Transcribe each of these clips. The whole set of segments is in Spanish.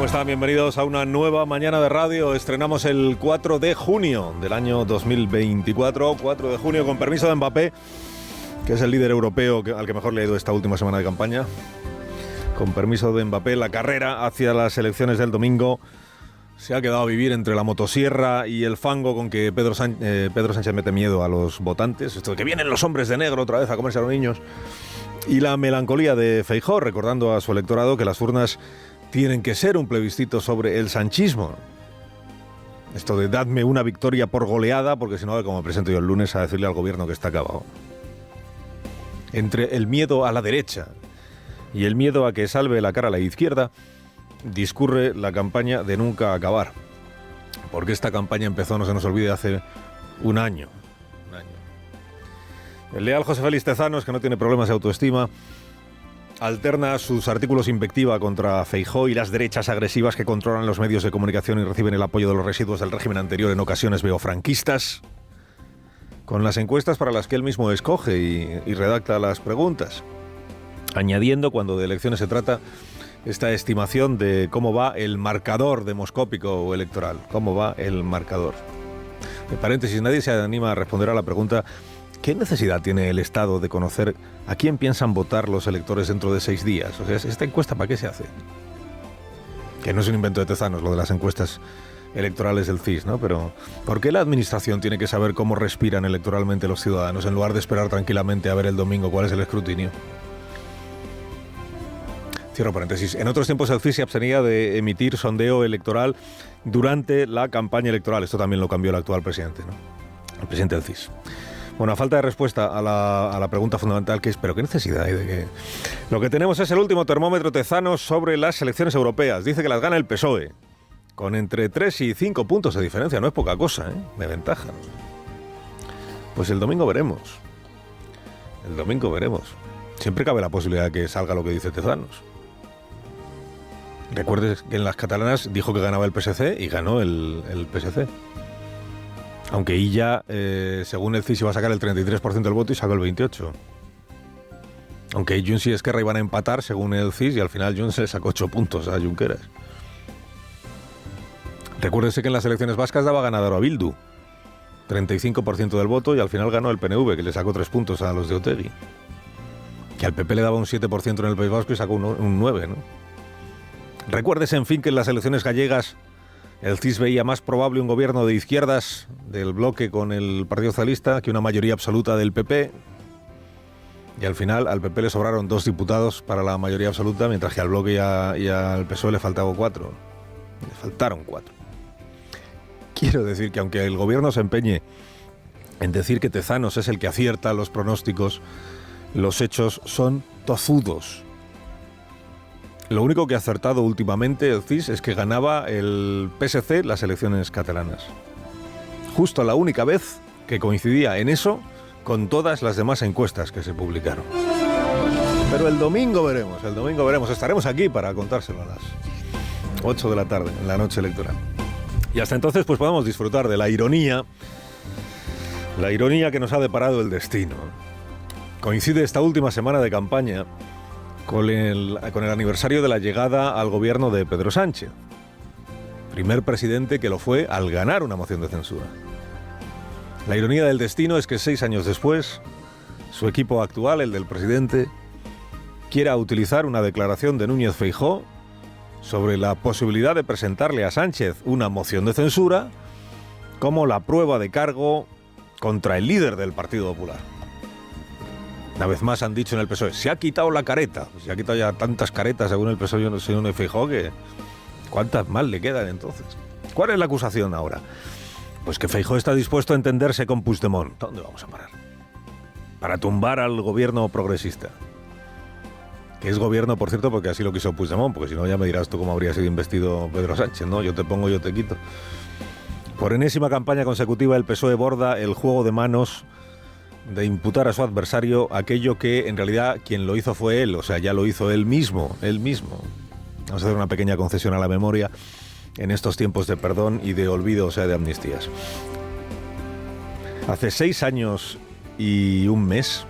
están? Bienvenidos a una nueva mañana de radio. Estrenamos el 4 de junio del año 2024. 4 de junio, con permiso de Mbappé, que es el líder europeo al que mejor le ha ido esta última semana de campaña. Con permiso de Mbappé, la carrera hacia las elecciones del domingo se ha quedado a vivir entre la motosierra y el fango con que Pedro Sánchez mete miedo a los votantes. Esto de que vienen los hombres de negro otra vez a comerse a los niños. Y la melancolía de Feijóo, recordando a su electorado que las urnas tienen que ser un plebiscito sobre el sanchismo. Esto de dadme una victoria por goleada, porque si no, como me presento yo el lunes a decirle al gobierno que está acabado. Entre el miedo a la derecha y el miedo a que salve la cara a la izquierda, discurre la campaña de nunca acabar. Porque esta campaña empezó, no se nos olvide, hace un año. El leal José Félix Tezanos, que no tiene problemas de autoestima, alterna sus artículos invectiva contra Feijóo y las derechas agresivas que controlan los medios de comunicación y reciben el apoyo de los residuos del régimen anterior, en ocasiones franquistas, con las encuestas para las que él mismo escoge y redacta las preguntas, añadiendo, cuando de elecciones se trata, esta estimación de cómo va el marcador demoscópico o electoral. ¿Cómo va el marcador? En paréntesis, nadie se anima a responder a la pregunta: ¿qué necesidad tiene el Estado de conocer a quién piensan votar los electores dentro de 6 días? O sea, ¿esta encuesta para qué se hace? Que no es un invento de Tezanos, lo de las encuestas electorales del CIS, ¿no? Pero ¿por qué la administración tiene que saber cómo respiran electoralmente los ciudadanos en lugar de esperar tranquilamente a ver el domingo cuál es el escrutinio? Cierro paréntesis. En otros tiempos el CIS se abstenía de emitir sondeo electoral durante la campaña electoral. Esto también lo cambió el actual presidente, ¿no? El presidente del CIS. Bueno, a falta de respuesta a la pregunta fundamental, que es ¿pero qué necesidad hay de que...? Lo que tenemos es el último termómetro Tezanos sobre las elecciones europeas. Dice que las gana el PSOE, con entre 3 y 5 puntos de diferencia. No es poca cosa, de ventaja. Pues el domingo veremos. El domingo veremos. Siempre cabe la posibilidad de que salga lo que dice Tezanos. Recuerdes que en las catalanas dijo que ganaba el PSC y ganó el PSC. Aunque Illa, según el CIS, iba a sacar el 33% del voto y sacó el 28%. Aunque Junts y Esquerra iban a empatar, según el CIS, y al final Junts le sacó 8 puntos a Junqueras. Recuérdese que en las elecciones vascas daba ganador a Bildu. 35% del voto, y al final ganó el PNV, que le sacó 3 puntos a los de Otegi. Que al PP le daba un 7% en el País Vasco y sacó un 9%, ¿no? Recuérdese, en fin, que en las elecciones gallegas el CIS veía más probable un gobierno de izquierdas del bloque con el Partido Socialista que una mayoría absoluta del PP. Y al final al PP le sobraron 2 diputados para la mayoría absoluta, mientras que al bloque y al PSOE le faltaban 4. Le faltaron 4. Quiero decir que aunque el gobierno se empeñe en decir que Tezanos es el que acierta los pronósticos, los hechos son tozudos. Lo único que ha acertado últimamente el CIS es que ganaba el PSC las elecciones catalanas. Justo la única vez que coincidía en eso con todas las demás encuestas que se publicaron. Pero el domingo veremos. Estaremos aquí para contárselo a las 8 de la tarde, en la noche electoral. Y hasta entonces pues podemos disfrutar de la ironía que nos ha deparado el destino. Coincide esta última semana de campaña con el aniversario de la llegada al gobierno de Pedro Sánchez, primer presidente que lo fue al ganar una moción de censura. La ironía del destino es que 6 años después, su equipo actual, el del presidente, quiera utilizar una declaración de Núñez Feijóo sobre la posibilidad de presentarle a Sánchez una moción de censura como la prueba de cargo contra el líder del Partido Popular. Una vez más han dicho en el PSOE, se ha quitado la careta. Se ha quitado ya tantas caretas según el PSOE y señor Feijóo, que ¿cuántas más le quedan entonces? ¿Cuál es la acusación ahora? Pues que Feijóo está dispuesto a entenderse con Puigdemont. ¿Dónde vamos a parar? Para tumbar al gobierno progresista. Que es gobierno, por cierto, porque así lo quiso Puigdemont, porque si no ya me dirás tú cómo habría sido investido Pedro Sánchez, ¿no? Yo te pongo, yo te quito. Por enésima campaña consecutiva el PSOE borda el juego de manos de imputar a su adversario aquello que en realidad quien lo hizo fue él, o sea, ya lo hizo él mismo. Vamos a hacer una pequeña concesión a la memoria en estos tiempos de perdón y de olvido, o sea, de amnistías. Hace 6 años y un mes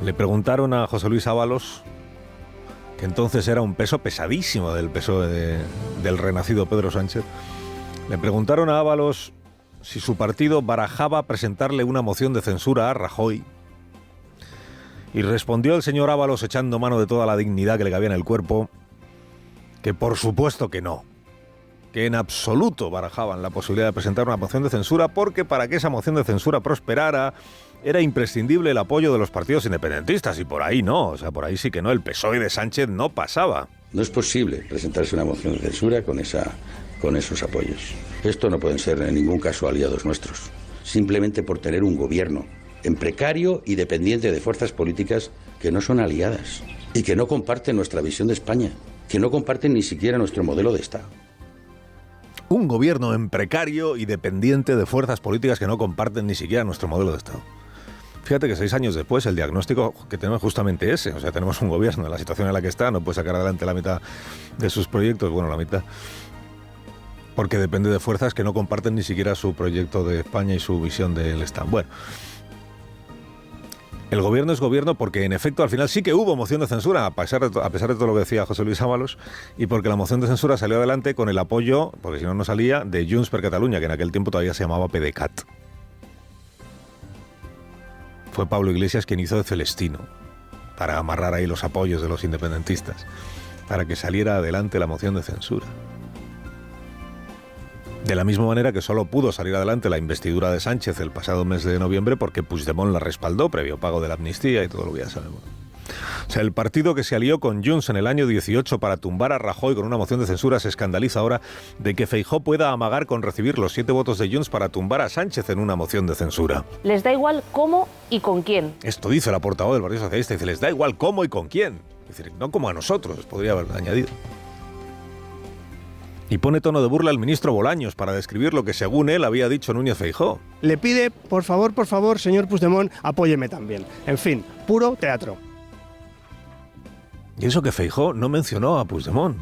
le preguntaron a José Luis Ábalos que entonces era un peso pesadísimo del PSOE del renacido Pedro Sánchez, le preguntaron a Ábalos si su partido barajaba presentarle una moción de censura a Rajoy. Y respondió el señor Ábalos, echando mano de toda la dignidad que le cabía en el cuerpo, que por supuesto que no, que en absoluto barajaban la posibilidad de presentar una moción de censura, porque para que esa moción de censura prosperara era imprescindible el apoyo de los partidos independentistas, y por ahí no, o sea, por ahí sí que no, el PSOE de Sánchez no pasaba. No es posible presentarse una moción de censura con esos apoyos. Esto no pueden ser en ningún caso aliados nuestros, simplemente por tener un gobierno en precario y dependiente de fuerzas políticas que no son aliadas y que no comparten nuestra visión de España, que no comparten ni siquiera nuestro modelo de Estado. Un gobierno en precario y dependiente de fuerzas políticas que no comparten ni siquiera nuestro modelo de Estado. Fíjate que 6 años después el diagnóstico que tenemos es justamente ese. O sea, tenemos un gobierno en la situación en la que está, no puede sacar adelante la mitad de sus proyectos, bueno, la mitad, porque depende de fuerzas que no comparten ni siquiera su proyecto de España y su visión del Estado. Bueno, el gobierno es gobierno porque en efecto al final sí que hubo moción de censura, a pesar de todo lo que decía José Luis Ábalos, y porque la moción de censura salió adelante con el apoyo, porque si no, no salía, de Junts per Catalunya, que en aquel tiempo todavía se llamaba PDeCAT. Fue Pablo Iglesias quien hizo de Celestino para amarrar ahí los apoyos de los independentistas, para que saliera adelante la moción de censura. De la misma manera que solo pudo salir adelante la investidura de Sánchez el pasado mes de noviembre porque Puigdemont la respaldó previo pago de la amnistía y todo lo que ya sabemos. O sea, el partido que se alió con Junts en el año 18 para tumbar a Rajoy con una moción de censura se escandaliza ahora de que Feijóo pueda amagar con recibir los 7 votos de Junts para tumbar a Sánchez en una moción de censura. Les da igual cómo y con quién. Esto dice la portavoz del Partido Socialista, dice, les da igual cómo y con quién. Es decir, no como a nosotros, podría haber añadido. Y pone tono de burla al ministro Bolaños para describir lo que según él había dicho Núñez Feijóo. Le pide, por favor, señor Puigdemont, apóyeme también. En fin, puro teatro. Y eso que Feijóo no mencionó a Puigdemont.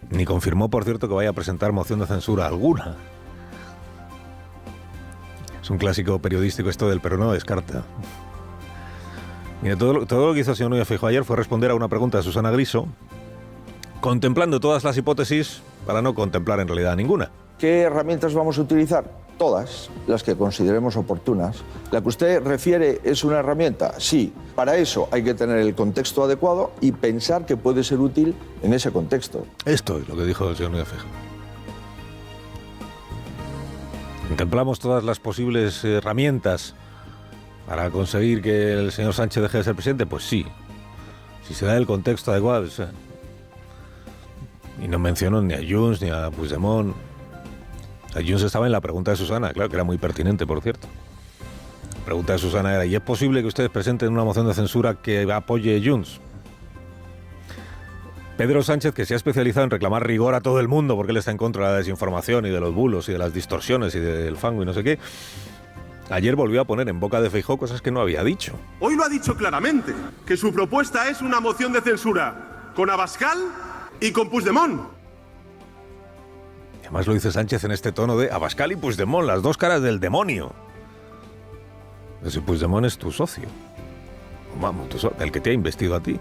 Ni confirmó, por cierto, que vaya a presentar moción de censura alguna. Es un clásico periodístico esto del pero no descarta. Mire, todo lo que hizo el señor Núñez Feijóo ayer fue responder a una pregunta de Susana Griso, contemplando todas las hipótesis para no contemplar en realidad ninguna. ¿Qué herramientas vamos a utilizar? Todas las que consideremos oportunas. ¿La que usted refiere es una herramienta? Sí. Para eso hay que tener el contexto adecuado y pensar que puede ser útil en ese contexto. Esto es lo que dijo el señor Núñez Feijóo. ¿Contemplamos todas las posibles herramientas para conseguir que el señor Sánchez deje de ser presidente? Pues sí. Si se da el contexto adecuado. Y no mencionó ni a Junts ni a Puigdemont. O sea, Junts estaba en la pregunta de Susana, claro, que era muy pertinente, por cierto. La pregunta de Susana era, ¿y es posible que ustedes presenten una moción de censura que apoye Junts? Pedro Sánchez, que se ha especializado en reclamar rigor a todo el mundo porque él está en contra de la desinformación y de los bulos y de las distorsiones y del fango y no sé qué, ayer volvió a poner en boca de Feijóo cosas que no había dicho. Hoy lo ha dicho claramente, que su propuesta es una moción de censura con Abascal y con Puigdemont. Además lo dice Sánchez en este tono de Abascal y Puigdemont, las dos caras del demonio. Pero si Puigdemont es tu socio, vamos, el que te ha investido a ti,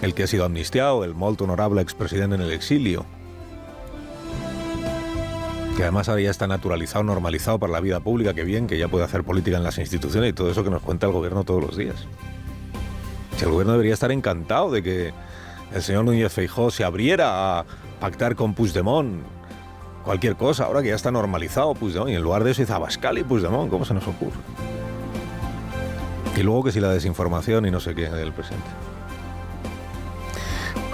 el que ha sido amnistiado, el molt honorable expresidente en el exilio, que además ahora ya está naturalizado, normalizado para la vida pública, que bien, que ya puede hacer política en las instituciones y todo eso que nos cuenta el gobierno todos los días. Si el gobierno debería estar encantado de que el señor Núñez Feijóo se abriera a pactar con Puigdemont cualquier cosa, ahora que ya está normalizado Puigdemont, y en lugar de eso dice Abascal y Puigdemont, ¿cómo se nos ocurre? Y luego que si la desinformación y no sé qué del presidente.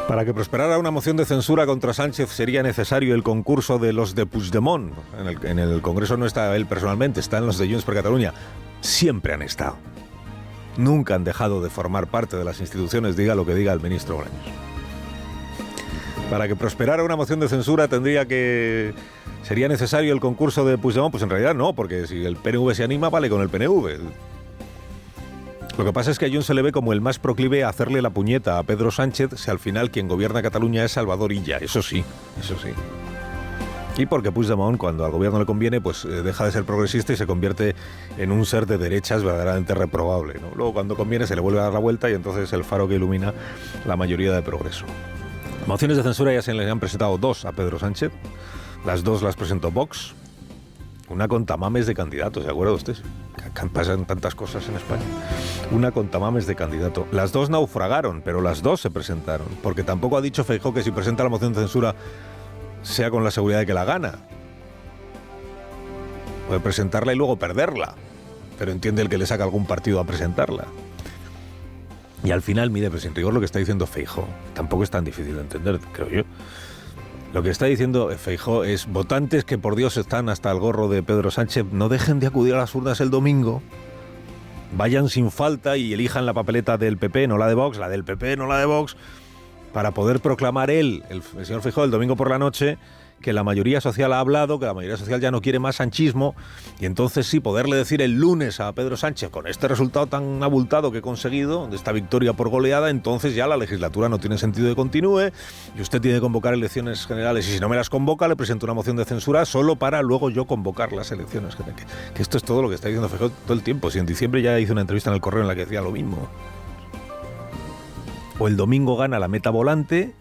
Para que prosperara una moción de censura contra Sánchez sería necesario el concurso de los de Puigdemont. En el Congreso no está él personalmente, están los de Junts per Catalunya. Siempre han estado. Nunca han dejado de formar parte de las instituciones, diga lo que diga el ministro Bolaños. Para que prosperara una moción de censura sería necesario el concurso de Puigdemont. Pues en realidad no, porque si el PNV se anima, vale con el PNV. Lo que pasa es que a Junts se le ve como el más proclive a hacerle la puñeta a Pedro Sánchez si al final quien gobierna Cataluña es Salvador Illa. Eso sí, eso sí. Y porque Puigdemont, cuando al gobierno le conviene, pues deja de ser progresista y se convierte en un ser de derechas verdaderamente reprobable, ¿no? Luego, cuando conviene, se le vuelve a dar la vuelta y entonces el faro que ilumina la mayoría de progreso. Mociones de censura ya se le han presentado 2 a Pedro Sánchez. Las 2 las presentó Vox. Una con tamames de candidato, ¿se acuerda usted? Que pasan tantas cosas en España. Una con tamames de candidato. Las 2 naufragaron, pero las 2 se presentaron. Porque tampoco ha dicho Feijóo que si presenta la moción de censura sea con la seguridad de que la gana. Puede presentarla y luego perderla, pero entiende el que le saca algún partido a presentarla. Y al final, mire, pues en rigor lo que está diciendo Feijóo tampoco es tan difícil de entender, creo yo. Lo que está diciendo Feijóo es: votantes que por Dios están hasta el gorro de Pedro Sánchez, no dejen de acudir a las urnas el domingo, vayan sin falta y elijan la papeleta del PP, no la de Vox, la del PP, no la de Vox, para poder proclamar el señor Feijóo, el domingo por la noche, que la mayoría social ha hablado, que la mayoría social ya no quiere más sanchismo, y entonces sí, poderle decir el lunes a Pedro Sánchez, con este resultado tan abultado que he conseguido, de esta victoria por goleada, entonces ya la legislatura no tiene sentido que continúe, y usted tiene que convocar elecciones generales, y si no me las convoca, le presento una moción de censura solo para luego yo convocar las elecciones. Que esto es todo lo que está diciendo Feijóo todo el tiempo. Si en diciembre ya hizo una entrevista en El Correo en la que decía lo mismo. O el domingo gana la meta volante,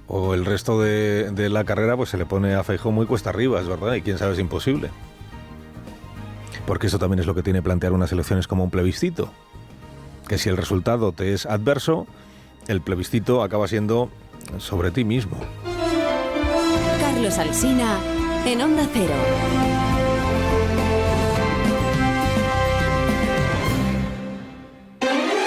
o el resto de la carrera pues se le pone a Feijóo muy cuesta arriba, es verdad, y quién sabe, es imposible. Porque eso también es lo que tiene plantear unas elecciones como un plebiscito. Que si el resultado te es adverso, el plebiscito acaba siendo sobre ti mismo. Carlos Alsina, en Onda Cero.